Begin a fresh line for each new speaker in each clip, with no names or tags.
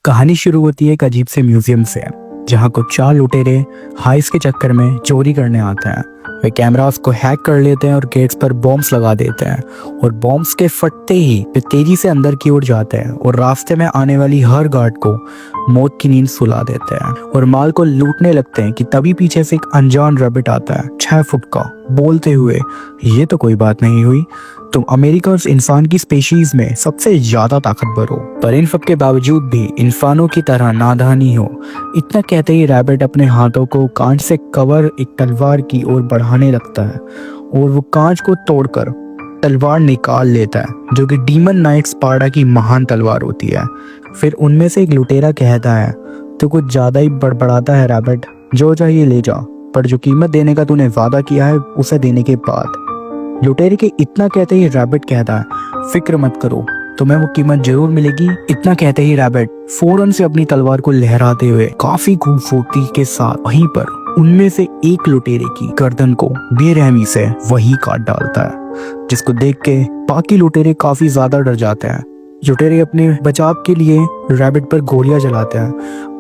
कहानी शुरू होती है एक अजीब से म्यूजियम से, जहाँ कुछ चार लुटेरे हाइस के चक्कर में चोरी करने आते हैं। वे कैमरास को हैक कर लेते हैं और गेट्स पर बॉम्ब्स लगा देते हैं और बॉम्ब्स के फटते ही वे तेजी से अंदर की ओर जाते हैं और रास्ते में आने वाली हर गार्ड को मौत की नींद सुला देते हैं और माल को लूटने लगते हैं कि तभी पीछे से एक अनजान रैबिट आता है 6 फुट का, बोलते हुए ये तो कोई बात नहीं हुई, तुम अमेरिका और इंसान की स्पेशीज में सबसे ज्यादा ताकतवर हो, पर इन सब के बावजूद भी इंसानों की तरह नादानी हो। इतना कहते ही रैबिट अपने हाथों को कांच से कवर एक तलवार की ओर बढ़ाने लगता है और वो कांच को तोड़कर तलवार निकाल लेता है, जो कि डीमन नाइट स्पार्टा की महान तलवार होती है। फिर उनमें से एक लुटेरा कहता है, तो कुछ ज्यादा ही बड़बड़ाता है रैबिट, जो चाहिए ले जा, पर जो कीमत देने का तूने वादा किया है उसे देने के बाद। लुटेरे के इतना कहते ही रैबिट कहता है, फिक्र मत करो, तुम्हें वो कीमत जरूर मिलेगी। इतना कहते ही रैबिट फौरन से अपनी तलवार को लहराते हुए काफी खूबसूरती के साथ वहीं पर उनमें से एक लुटेरे की गर्दन को बेरहमी से वही काट डालता है, जिसको देख के बाकी लुटेरे काफी ज्यादा डर जाते हैं। लुटेरे अपने बचाव के लिए रैबिट पर गोलियां चलाते हैं,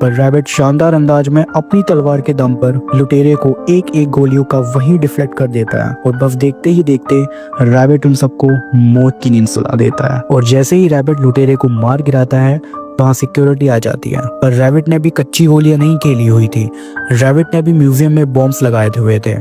पर रैबिट शानदार अंदाज में अपनी तलवार के दम पर लुटेरे को एक एक गोलियों का वही डिफ्लेक्ट कर देता है और बस देखते ही देखते रैबिट उन सबको मौत की नींद सुला देता है। और जैसे ही रैबिट लुटेरे को मार गिराता है, वहाँ सिक्योरिटी आ जाती है, पर रैबिट ने भी कच्ची गोलियां नहीं खेली हुई थी। रैबिट ने भी म्यूजियम में बॉम्ब्स लगाए हुए थे।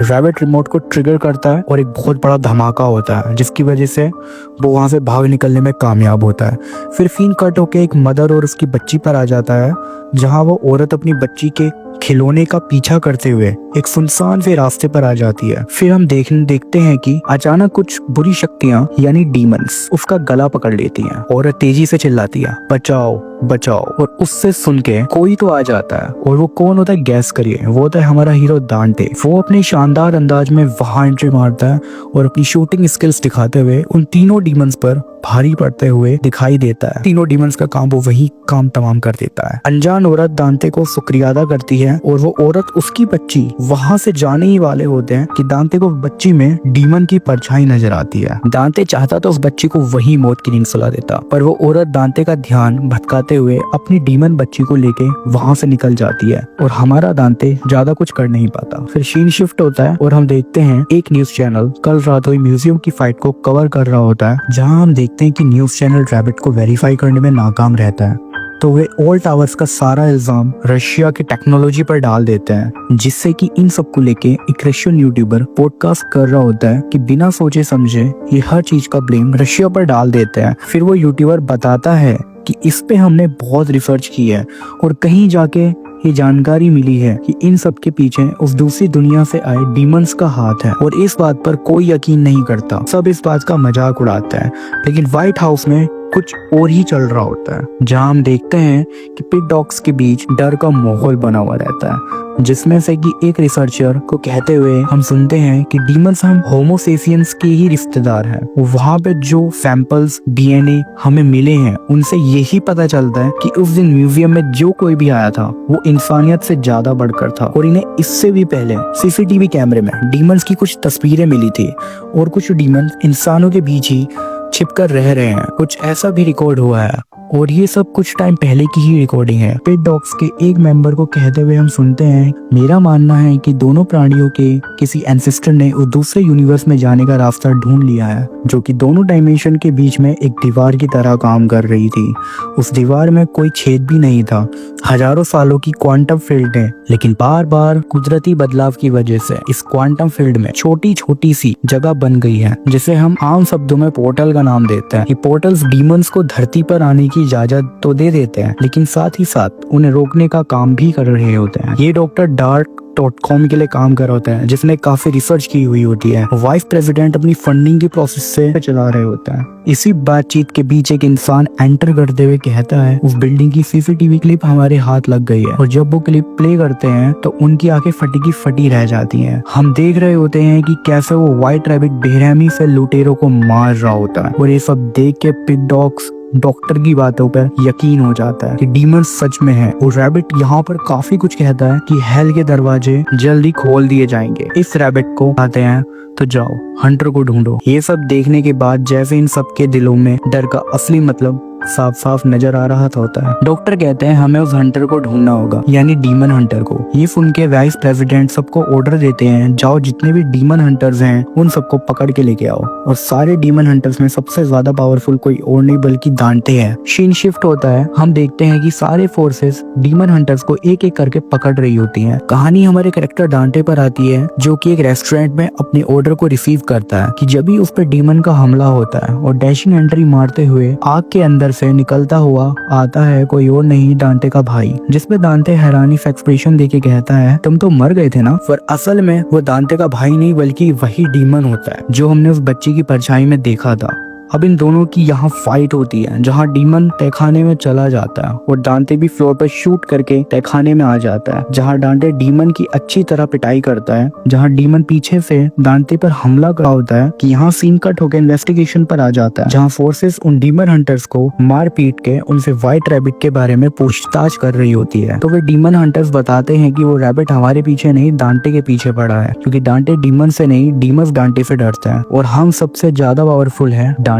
रैबिट रिमोट को ट्रिगर करता है और एक बहुत बड़ा धमाका होता है, जिसकी वजह से वो वहां से भाग निकलने में कामयाब होता है। फिर सीन कट होके एक मदर और उसकी बच्ची पर आ जाता है, जहां वो औरत अपनी बच्ची के खिलौने का पीछा करते हुए एक सुनसान से रास्ते पर आ जाती है। फिर हम देखते हैं कि अचानक कुछ बुरी शक्तियां यानी डीमंस उसका गला पकड़ लेती हैं। औरत तेजी से चिल्लाती है, बचाओ बचाओ, और उससे सुन के कोई तो आ जाता है। और वो कौन होता है गैस करिए, वो होता है हमारा हीरो दांते। वो अपने शानदार अंदाज में वहां एंट्री मारता है और अपनी शूटिंग स्किल्स दिखाते हुए उन तीनों डीमंस पर भारी पड़ते हुए दिखाई देता है। तीनों डीमंस का काम वो वही काम तमाम कर देता है। अनजान औरत दांते को शुक्रिया अदा करती है और वो औरत उसकी बच्ची वहां से जाने ही वाले होते हैं कि दांते को बच्ची में डीमन की परछाई नजर आती है। दांते चाहता तो उस बच्ची को वही मौत की नींद सुला देता, पर वो औरत दांते का ध्यान भटकाते हुए अपनी डीमन बच्ची को लेके वहां से निकल जाती है और हमारा दांते ज्यादा कुछ कर नहीं पाता। फिर सीन शिफ्ट होता है और हम देखते हैं एक न्यूज चैनल कल रात हुई म्यूजियम की फाइट को कवर कर रहा होता है, जहां हम देखते हैं कि न्यूज चैनल रैबिट को वेरीफाई करने में नाकाम रहता है। तो वे ऑल टावर्स का सारा इल्जाम रशिया की टेक्नोलॉजी पर डाल देते हैं, जिससे कि इन सब को लेके एक रशियन यूट्यूबर पॉडकास्ट कर रहा होता है कि बिना सोचे समझे ये हर चीज का ब्लेम रशिया पर डाल देते हैं। फिर वो यूट्यूबर बताता है कि इस पे हमने बहुत रिसर्च की है और कहीं जाके ये जानकारी मिली है कि इन सब के पीछे उस दूसरी दुनिया से आए डीमंस का हाथ है, और इस बात पर कोई यकीन नहीं करता। सब इस बात का मजाक उड़ाते हैं, लेकिन व्हाइट हाउस में कुछ और ही चल रहा होता है, जहां हम देखते हैं कि पिट डॉग्स के बीच डर का माहौल बना हुआ रहता है, जिसमें से कि एक रिसर्चर को कहते हुए हम सुनते हैं कि डीमंस हम होमोसेपियंस के ही रिश्तेदार हैं। वहां पे जो सैंपल्स डीएनए हमें मिले हैं, उनसे यही पता चलता है कि उस दिन म्यूजियम में जो कोई भी आया था वो इंसानियत से ज्यादा बढ़कर था। और इन्हें इससे भी पहले सीसीटीवी कैमरे में डीमंस की कुछ तस्वीरें मिली थी और कुछ डीमंस इंसानों के बीच ही छिपकर रह रहे हैं, कुछ ऐसा भी रिकॉर्ड हुआ है। और ये सब कुछ टाइम पहले की ही रिकॉर्डिंग है। पिट डॉग्स के एक मेंबर को कहते हुए हम सुनते हैं, मेरा मानना है कि दोनों प्राणियों के किसी एंसेस्टर ने उस दूसरे यूनिवर्स में जाने का रास्ता ढूंढ लिया है, जो कि दोनों डायमेंशन के बीच में एक दीवार की तरह काम कर रही थी। उस दीवार में कोई छेद भी नहीं था। हजारों सालों की क्वांटम फील्ड है, लेकिन बार बार कुदरती बदलाव की वजह से इस क्वांटम फील्ड में छोटी छोटी सी जगह बन गई है, जिसे हम आम शब्दों में पोर्टल का नाम देते हैं। ये पोर्टल्स डीमंस को धरती पर आने की इजाजत तो दे देते हैं, लेकिन साथ ही साथ उन्हें रोकने का काम भी कर रहे होते हैं। ये डॉक्टर डार्क.com के लिए काम कर रहा होता है, जिसने काफी रिसर्च की हुई होती है। वाइस प्रेसिडेंट अपनी फंडिंग की प्रोसेस से चला रहे होता है। इसी बातचीत के बीच एक इंसान एंटर करते हुए कहता है, उस बिल्डिंग की सीसीटीवी क्लिप हमारे हाथ लग गई है। और जब वो क्लिप प्ले करते हैं तो उनकी आंखें फटी की फटी रह जाती हैं। हम देख रहे होते हैं कि कैसे वो व्हाइट रैबिट बेरहमी से लुटेरों को मार रहा होता है, और ये सब देख के पिट डॉग्स डॉक्टर की बातों पर यकीन हो जाता है कि डीमन सच में है। और रैबिट यहाँ पर काफी कुछ कहता है कि हेल के दरवाजे जल्दी खोल दिए जाएंगे। इस रैबिट को आते हैं तो जाओ हंटर को ढूंढो। ये सब देखने के बाद जैसे इन सब के दिलों में डर का असली मतलब साफ साफ नजर आ रहा था होता है। डॉक्टर कहते हैं हमें उस हंटर को ढूंढना होगा, यानी डीमन हंटर को। ये सुन के वाइस प्रेसिडेंट सबको ऑर्डर देते हैं, जाओ जितने भी डीमन हंटर्स हैं उन सबको पकड़ के लेके आओ। और सारे डीमन हंटर्स में सबसे ज्यादा पावरफुल कोई और नहीं बल्कि दांते है। सीन शिफ्ट होता है, हम देखते हैं कि सारे फोर्सेस डीमन हंटर्स को एक एक करके पकड़ रही होती हैं। कहानी हमारे कैरेक्टर दांते पर आती है, जो कि एक रेस्टोरेंट में अपने ऑर्डर को रिसीव करता है कि जब भी उस पर डीमन का हमला होता है और डैशिंग एंट्री मारते हुए आग के अंदर से निकलता हुआ आता है कोई और नहीं, दांते का भाई। जिसपे दांते हैरानी से एक्सप्रेशन देके कहता है तुम तो मर गए थे ना। पर असल में वो दांते का भाई नहीं बल्कि वही डीमन होता है जो हमने उस बच्चे की परछाई में देखा था। अब इन दोनों की यहाँ फाइट होती है, जहाँ डीमन तहखाने में चला जाता है और दांते भी फ्लोर पर शूट करके तहखाने में आ जाता है, जहाँ दांते डीमन की अच्छी तरह पिटाई करता है, जहाँ डीमन पीछे से दांते पर हमला कर होता है कि यहाँ सीन कट होकर इन्वेस्टिगेशन पर आ जाता है, जहाँ फोर्सेस उन डीमन हंटर्स को मार पीट के उनसे व्हाइट रैबिट के बारे में पूछताछ कर रही होती है। तो वे डीमन हंटर्स बताते हैं कि वो रैबिट हमारे पीछे नहीं दांते के पीछे पड़ा है, क्योंकि दांते डीमन से नहीं डीमस दांते से डरता है और हम सबसे ज्यादा पावरफुल है दांते।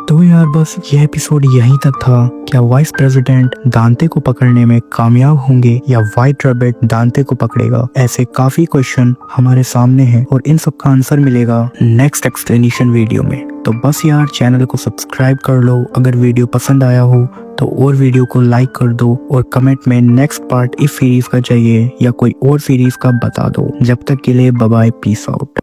तो यार बस ये एपिसोड यहीं तक था। क्या वाइस प्रेसिडेंट दांते को पकड़ने में कामयाब होंगे या व्हाइट रैबिट दांते को पकड़ेगा? ऐसे काफी क्वेश्चन हमारे सामने हैं और इन सब का आंसर मिलेगा नेक्स्ट एक्सप्लेनेशन वीडियो में। तो बस यार चैनल को सब्सक्राइब कर लो, अगर वीडियो पसंद आया हो तो और वीडियो को लाइक कर दो और कमेंट में नेक्स्ट पार्ट इस सीरीज का चाहिए या कोई और सीरीज का बता दो। जब तक के लिए बाय बाय, पीस आउट।